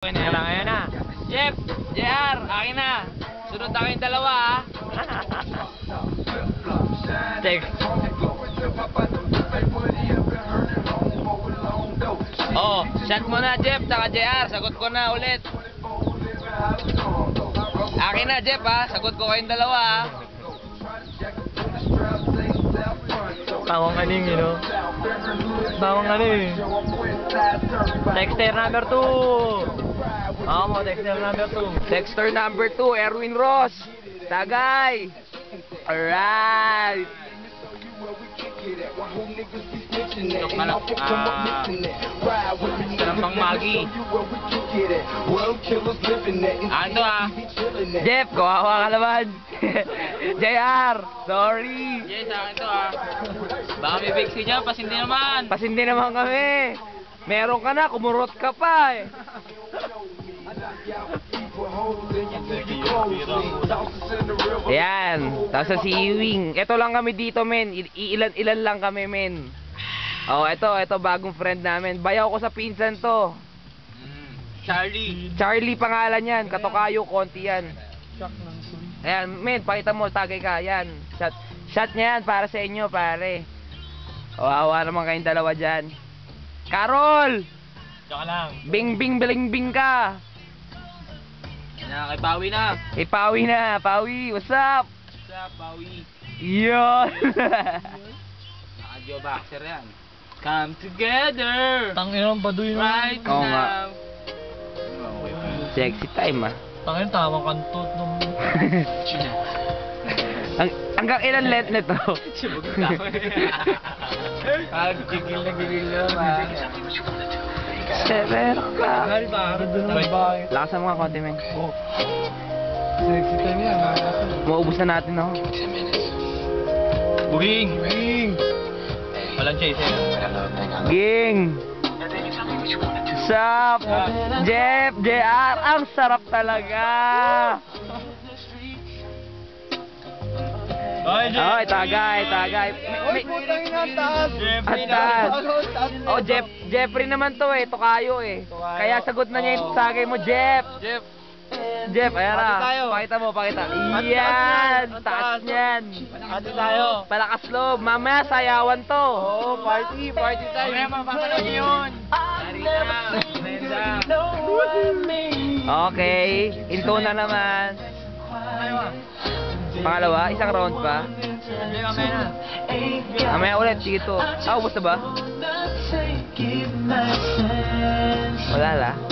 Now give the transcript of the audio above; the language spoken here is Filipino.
Ayan na. Jeff, JR, akin na. Sunod na kayong dalawa, ha? Text. Oh, shot mo na, Jeff, saka JR. Sagot ko na ulit. Akin na, Jeff, ha? Sagot ko kayong dalawa, ha? Tawang aning, you know? Tawang aning. Texter number 2. Mo, texter number 2. Texter number 2, Erwin Ross. Tagay. Alright. Joke na lang. Sarap pang magi. Ano Jeff, kawawa ka naman. JR, sorry. Yes, akin to Baka may bigsi dyan, pasindi naman. Pasindi naman kami. Meron ka na, kumurot ka pa eh. Ayan, tapos si Ewing. Ito lang kami dito, men. Ilan lang kami, men. Oh, ito bagong friend namin. Bayaw ko sa pinsan to. Charlie pangalan yan. Katokayo, konti yan. Ayan, men, pakita mo, tagay ka. Ayan, shot niya yan para sa inyo, pare. Awa naman kayong dalawa dyan. Carol! Joke lang. Bing bing ka. Kay Pawi na. Pawi na, Pawi, what's up? What's up, Pawi? Yun! Naka-Joe Boxer yan. Come together! Tangin ang baduy na. Right Oo nga. now. Sexy time, ah. Tangin tamang kantot nung... Hanggang ilan let nito? Sibog na ako. Gigil na. Severo ka. Mahal ba? Doon ang bahay. Lakas ang mga konti, men. Oh. Sexy time yan. Maubos na natin, no? Buging! Walang chase eh. Ging! Sup? Jeff, JR, ang sarap talaga! Oy, tagay. Ang taas. Oh, Jeffrey naman to eh, Tokayo eh. Kaya sagot na niya yung sagay mo, Jeff, ayan na. Pakita. Yan, taas niyan. Ate tayo. Palakas loob, mamaya sayawan to. Oh, party time. Mamaya mapapanood niyo yun. Okay, into na naman. Pangalawa, isang round pa. Mamaya ulit, sige to. Ubus na ba? Wala la.